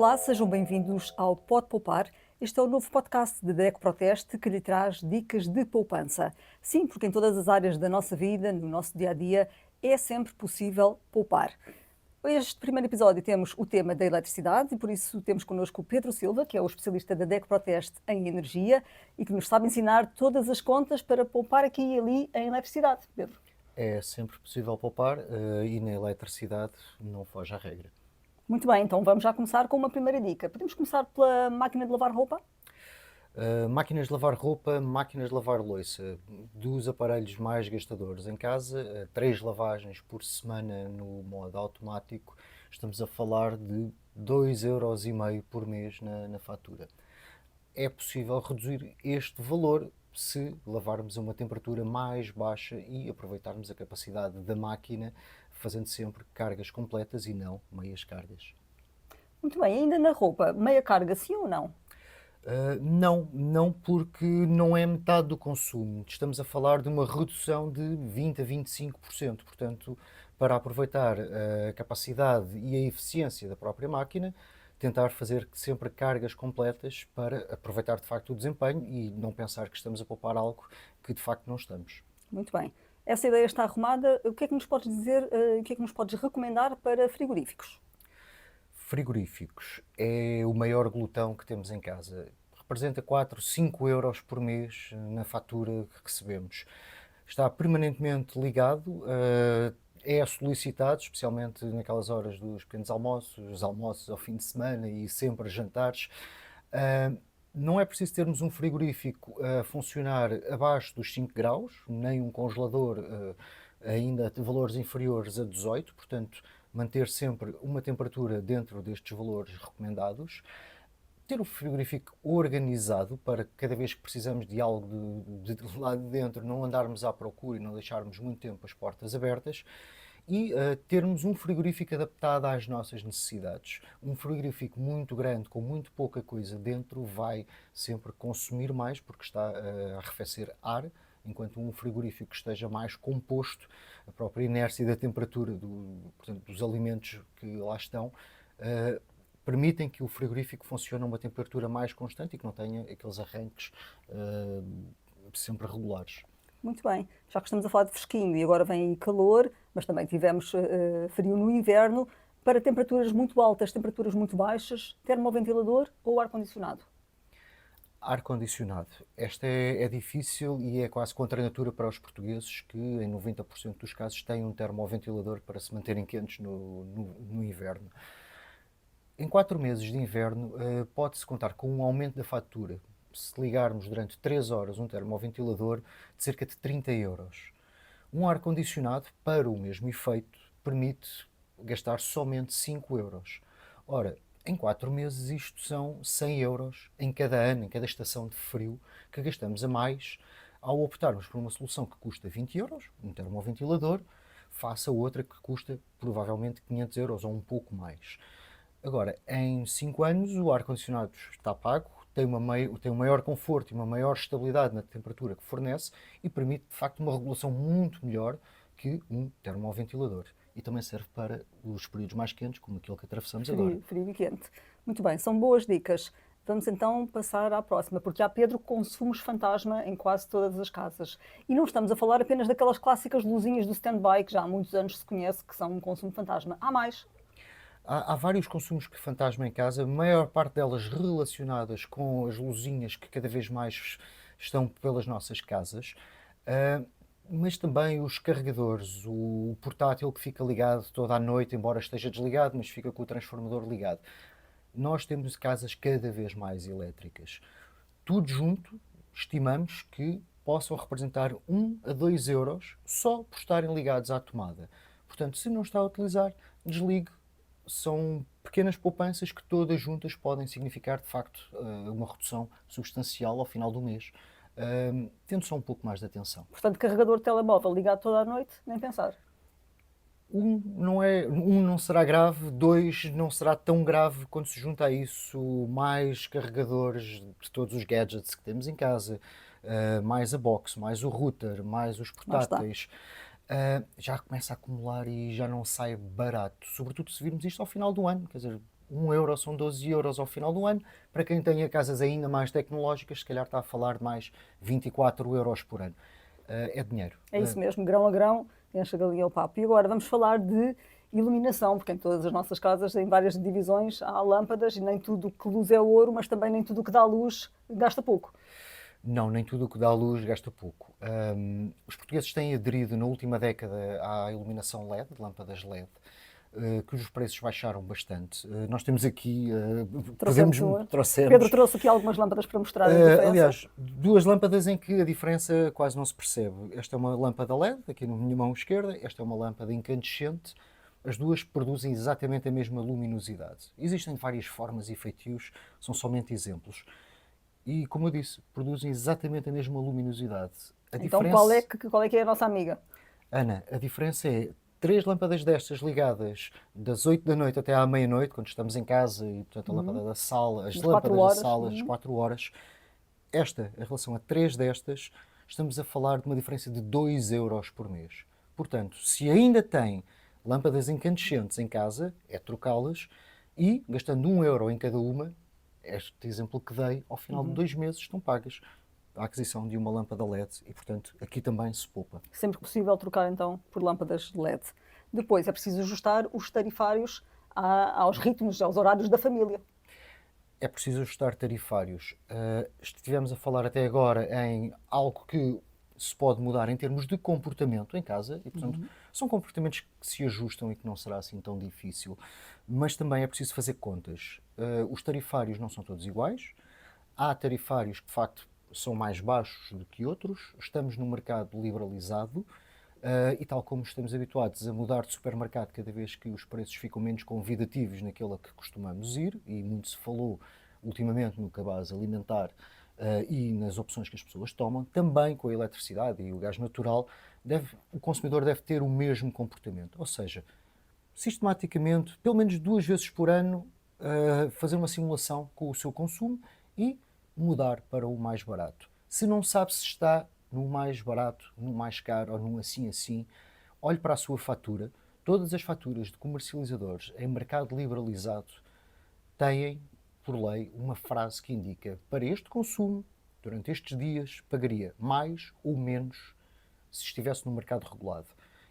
Olá, sejam bem-vindos ao Pode Poupar. Este é o novo podcast da DECO Proteste que lhe traz dicas de poupança. Sim, porque em todas as áreas da nossa vida, no nosso dia-a-dia, é sempre possível poupar. Este primeiro episódio temos o tema da eletricidade e por isso temos connosco o Pedro Silva, que é o especialista da DECO Proteste em energia e que nos sabe ensinar todas as contas para poupar aqui e ali em eletricidade. Pedro. É sempre possível poupar e na eletricidade não foge à regra. Muito bem, então vamos já começar com uma primeira dica. Podemos começar pela máquina de lavar roupa? Máquinas de lavar roupa, máquinas de lavar louça, dos aparelhos mais gastadores em casa, 3 lavagens por semana no modo automático, estamos a falar de 2,5 € por mês na fatura. É possível reduzir este valor se lavarmos a uma temperatura mais baixa e aproveitarmos a capacidade da máquina, fazendo sempre cargas completas e não meias cargas. Muito bem, ainda na roupa, meia carga sim ou não? Não, porque não é metade do consumo. Estamos a falar de uma redução de 20 a 25%. Portanto, para aproveitar a capacidade e a eficiência da própria máquina, tentar fazer sempre cargas completas para aproveitar de facto o desempenho e não pensar que estamos a poupar algo que de facto não estamos. Muito bem. Essa ideia está arrumada. O que é que nos podes dizer, o que é que nos podes recomendar para frigoríficos? Frigoríficos é o maior glutão que temos em casa. Representa 4, 5 € por mês na fatura que recebemos. Está permanentemente ligado, é solicitado, especialmente naquelas horas dos pequenos almoços, os almoços ao fim de semana e sempre jantares. Não é preciso termos um frigorífico a funcionar abaixo dos 5 graus, nem um congelador ainda de valores inferiores a 18, portanto, manter sempre uma temperatura dentro destes valores recomendados. Ter o frigorífico organizado para que cada vez que precisamos de algo de lá de dentro não andarmos à procura e não deixarmos muito tempo as portas abertas e termos um frigorífico adaptado às nossas necessidades. Um frigorífico muito grande, com muito pouca coisa dentro, vai sempre consumir mais porque está a arrefecer ar, enquanto um frigorífico que esteja mais composto, a própria inércia da temperatura portanto, dos alimentos que lá estão, permitem que o frigorífico funcione a uma temperatura mais constante e que não tenha aqueles arranques sempre regulares. Muito bem. Já que estamos a falar de fresquinho e agora vem calor, mas também tivemos frio no inverno, para temperaturas muito altas, temperaturas muito baixas, termoventilador ou ar-condicionado? Ar-condicionado. Esta é difícil e é quase contra a natura para os portugueses que, em 90% dos casos, têm um termoventilador para se manterem quentes no inverno. Em 4 meses de inverno, pode-se contar com um aumento da fatura, se ligarmos durante 3 horas um termoventilador, de cerca de 30 €. Um ar-condicionado, para o mesmo efeito, permite gastar somente 5 €. Ora, em 4 meses isto são 100 € em cada ano, em cada estação de frio, que gastamos a mais ao optarmos por uma solução que custa 20 €, um termoventilador, face a outra que custa provavelmente 500 € ou um pouco mais. Agora, em 5 anos o ar-condicionado está pago, tem um maior conforto e uma maior estabilidade na temperatura que fornece e permite, de facto, uma regulação muito melhor que um termoventilador. E também serve para os períodos mais quentes, como aquele que atravessamos agora. Frio e quente. Muito bem, são boas dicas. Vamos então passar à próxima, porque há, Pedro, consumos fantasma em quase todas as casas. E não estamos a falar apenas daquelas clássicas luzinhas do stand-by, que já há muitos anos se conhece que são um consumo fantasma. Há mais. Há vários consumos que fantasma em casa, a maior parte delas relacionadas com as luzinhas que cada vez mais estão pelas nossas casas, mas também os carregadores, o portátil que fica ligado toda a noite, embora esteja desligado, mas fica com o transformador ligado. Nós temos casas cada vez mais elétricas. Tudo junto, estimamos que possam representar 1 a 2 € só por estarem ligados à tomada. Portanto, se não está a utilizar, desligue. São pequenas poupanças que todas juntas podem significar, de facto, uma redução substancial ao final do mês, tendo só um pouco mais de atenção. Portanto, carregador de telemóvel ligado toda a noite, nem pensar. Não será grave, 2 não será tão grave quando se junta a isso mais carregadores de todos os gadgets que temos em casa, mais a box, mais o router, mais os Lá está. portáteis. Já começa a acumular e já não sai barato. Sobretudo se virmos isto ao final do ano. Quer dizer, €1 são 12 € ao final do ano. Para quem tenha casas ainda mais tecnológicas, se calhar está a falar de mais 24 € por ano. É dinheiro. É isso mesmo, grão a grão, enche a galinha ao papo. E agora vamos falar de iluminação, porque em todas as nossas casas, em várias divisões, há lâmpadas e nem tudo o que luz é ouro, mas também nem tudo o que dá luz gasta pouco. Não, nem tudo o que dá luz gasta pouco. Os portugueses têm aderido na última década à iluminação LED, de lâmpadas LED, cujos preços baixaram bastante. Nós temos aqui, trouxemos. Pedro trouxe aqui algumas lâmpadas para mostrar a diferença. Aliás, duas lâmpadas em que a diferença quase não se percebe. Esta é uma lâmpada LED, aqui na minha mão esquerda, esta é uma lâmpada incandescente. As duas produzem exatamente a mesma luminosidade. Existem várias formas e feitios, são somente exemplos. E, como eu disse, produzem exatamente a mesma luminosidade. Então, qual é que é a nossa amiga? Ana, a diferença é 3 lâmpadas destas ligadas das 8 da noite até à meia-noite, quando estamos em casa, e portanto a lâmpada da sala, as lâmpadas da sala, as 4 horas. Esta, em relação a 3 destas, estamos a falar de uma diferença de 2 € por mês. Portanto, se ainda tem lâmpadas incandescentes em casa, é trocá-las e, gastando 1 € em cada uma, este exemplo que dei, ao final de 2 meses estão pagas a aquisição de uma lâmpada LED e, portanto, aqui também se poupa. Sempre possível trocar, então, por lâmpadas LED. Depois, é preciso ajustar os tarifários aos ritmos, aos horários da família. É preciso ajustar tarifários. Estivemos a falar até agora em algo que se pode mudar em termos de comportamento em casa e, portanto, são comportamentos que se ajustam e que não será assim tão difícil. Mas também é preciso fazer contas. Os tarifários não são todos iguais. Há tarifários que, de facto, são mais baixos do que outros. Estamos num mercado liberalizado e, tal como estamos habituados a mudar de supermercado cada vez que os preços ficam menos convidativos naquele a que costumamos ir, e muito se falou ultimamente no cabaz alimentar e nas opções que as pessoas tomam, também com a eletricidade e o gás natural, o consumidor deve ter o mesmo comportamento. Ou seja, sistematicamente, pelo menos 2 vezes por ano, fazer uma simulação com o seu consumo e mudar para o mais barato. Se não sabe se está no mais barato, no mais caro ou num assim, olhe para a sua fatura. Todas as faturas de comercializadores em mercado liberalizado têm, por lei, uma frase que indica: para este consumo, durante estes dias, pagaria mais ou menos se estivesse no mercado regulado.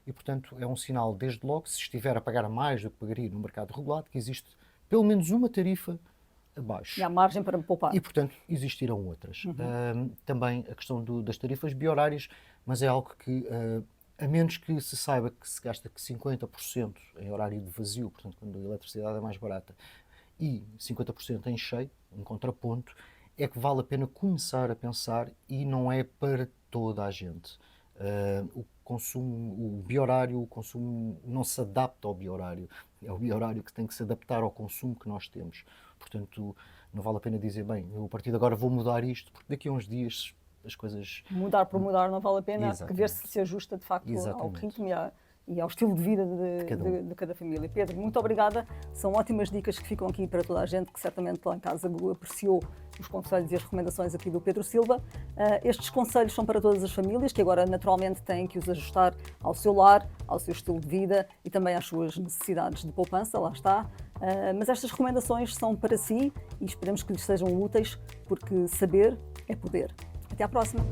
E, portanto, é um sinal, desde logo, se estiver a pagar mais do que pagaria no mercado regulado, que existe pelo menos uma tarifa abaixo. E há margem para poupar. E, portanto, existirão outras. Também a questão das tarifas biohorárias, mas é algo que, a menos que se saiba que se gasta 50% em horário de vazio, portanto, quando a eletricidade é mais barata, e 50% em cheio, em contraponto, é que vale a pena começar a pensar, e não é para toda a gente. O consumo, o biohorário, o consumo não se adapta ao biohorário. É o biohorário que tem que se adaptar ao consumo que nós temos. Portanto, não vale a pena dizer, bem, eu a partir de agora vou mudar isto, porque daqui a uns dias as coisas... Mudar por mudar não vale a pena, porque ver se ajusta de facto ao Exatamente. ritmo e ao estilo de vida de cada família. Pedro, muito obrigada. São ótimas dicas que ficam aqui para toda a gente, que certamente lá em casa apreciou os conselhos e as recomendações aqui do Pedro Silva. Estes conselhos são para todas as famílias, que agora naturalmente têm que os ajustar ao seu lar, ao seu estilo de vida e também às suas necessidades de poupança, lá está. Mas estas recomendações são para si e esperemos que lhes sejam úteis, porque saber é poder. Até à próxima!